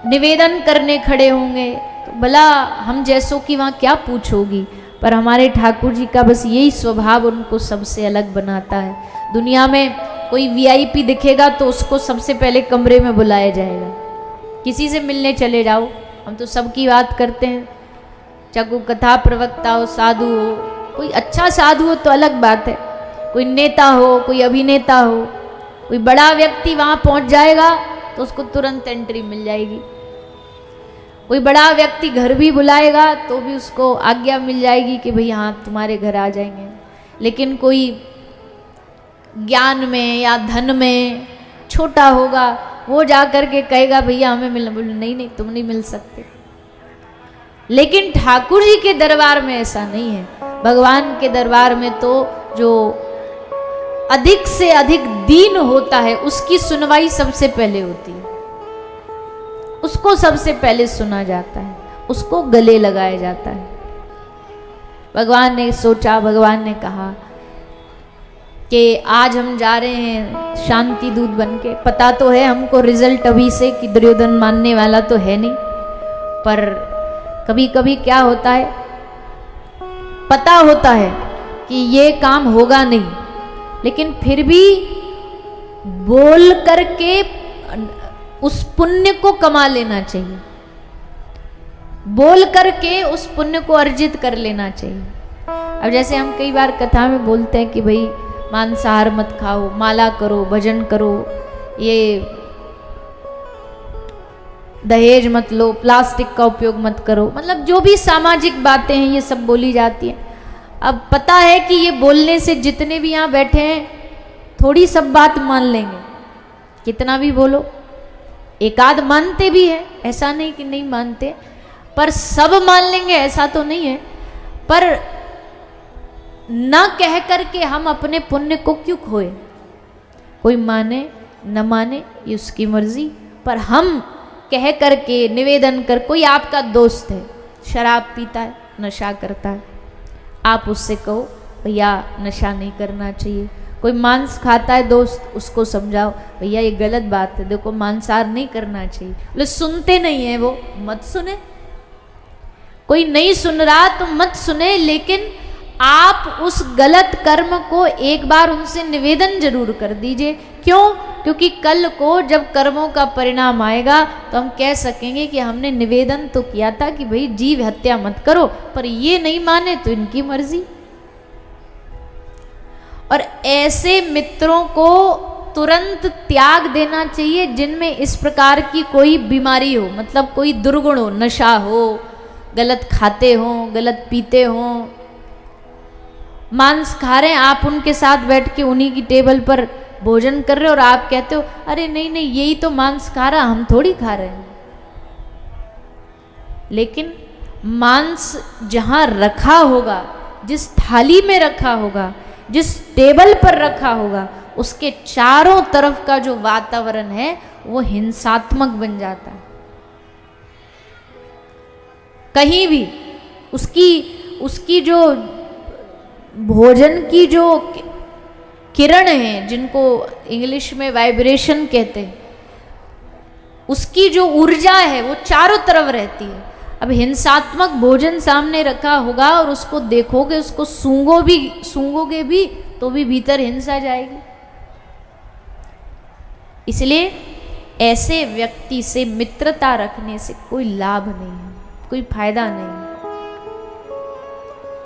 निवेदन करने खड़े होंगे तो भला हम जैसों की वहाँ क्या पूछोगी, पर हमारे ठाकुर जी का बस यही स्वभाव उनको सबसे अलग बनाता है। दुनिया में कोई वीआईपी दिखेगा तो उसको सबसे पहले कमरे में बुलाया जाएगा। किसी से मिलने चले जाओ, हम तो सबकी बात करते हैं, चाहे कोई कथा प्रवक्ता हो, साधु हो, कोई अच्छा साधु हो तो अलग बात है, कोई नेता हो, कोई अभिनेता हो, कोई बड़ा व्यक्ति वहाँ पहुँच जाएगा तो उसको तुरंत एंट्री मिल जाएगी। कोई बड़ा व्यक्ति घर भी बुलाएगा तो भी उसको आज्ञा मिल जाएगी कि भाई हाँ तुम्हारे घर आ जाएंगे। लेकिन कोई ज्ञान में या धन में छोटा होगा, वो जा कर के कहेगा भैया हमें मिलना, बोले नहीं नहीं तुम नहीं मिल सकते। लेकिन ठाकुर जी के दरबार में ऐसा नहीं है। भगवान के दरबार में तो जो अधिक से अधिक दीन होता है उसकी सुनवाई सबसे पहले होती है, उसको सबसे पहले सुना जाता है, उसको गले लगाया जाता है। भगवान ने सोचा, भगवान ने कहा कि आज हम जा रहे हैं शांति दूत बन के। पता तो है हमको रिजल्ट अभी से कि दुर्योधन मानने वाला तो है नहीं, पर कभी कभी क्या होता है, पता होता है कि ये काम होगा नहीं, लेकिन फिर भी बोल करके उस पुण्य को कमा लेना चाहिए, बोल करके उस पुण्य को अर्जित कर लेना चाहिए। अब जैसे हम कई बार कथा में बोलते हैं कि भाई मांसाहार मत खाओ, माला करो, भजन करो, ये दहेज मत लो, प्लास्टिक का उपयोग मत करो, मतलब जो भी सामाजिक बातें हैं ये सब बोली जाती हैं। अब पता है कि ये बोलने से जितने भी यहाँ बैठे हैं थोड़ी सब बात मान लेंगे, कितना भी बोलो, एक आध मानते भी है, ऐसा नहीं कि नहीं मानते, पर सब मान लेंगे ऐसा तो नहीं है। पर न कह करके हम अपने पुण्य को क्यों खोए? कोई माने न माने ये उसकी मर्जी, पर हम कह करके निवेदन कर, कोई आपका दोस्त है शराब पीता है, नशा करता है, आप उससे कहो भैया नशा नहीं करना चाहिए। कोई मांस खाता है दोस्त, उसको समझाओ भैया ये गलत बात है, देखो मांसाहार नहीं करना चाहिए। बोले सुनते नहीं है वो, मत सुने। कोई नहीं सुन रहा तो मत सुने, लेकिन आप उस गलत कर्म को एक बार उनसे निवेदन जरूर कर दीजिए। क्यों? क्योंकि कल को जब कर्मों का परिणाम आएगा तो हम कह सकेंगे कि हमने निवेदन तो किया था कि भाई जीव हत्या मत करो, पर ये नहीं माने तो इनकी मर्जी। और ऐसे मित्रों को तुरंत त्याग देना चाहिए जिनमें इस प्रकार की कोई बीमारी हो, मतलब कोई दुर्गुण हो, नशा हो, गलत खाते हो, गलत पीते हो, मांस खा रहे हैं, आप उनके साथ बैठ के उन्हीं की टेबल पर भोजन कर रहे हो और आप कहते हो अरे नहीं नहीं यही तो मांस खा रहा, हम थोड़ी खा रहे हैं। लेकिन मांस जहां रखा होगा, जिस थाली में रखा होगा, जिस टेबल पर रखा होगा, उसके चारों तरफ का जो वातावरण है वो हिंसात्मक बन जाता है। कहीं भी उसकी जो भोजन की जो किरण है, जिनको इंग्लिश में वाइब्रेशन कहते हैं, उसकी जो ऊर्जा है वो चारों तरफ रहती है। अब हिंसात्मक भोजन सामने रखा होगा और उसको देखोगे, उसको सूंघोगे भी तो भी भीतर हिंसा जाएगी। इसलिए ऐसे व्यक्ति से मित्रता रखने से कोई लाभ नहीं है, कोई फायदा नहीं है।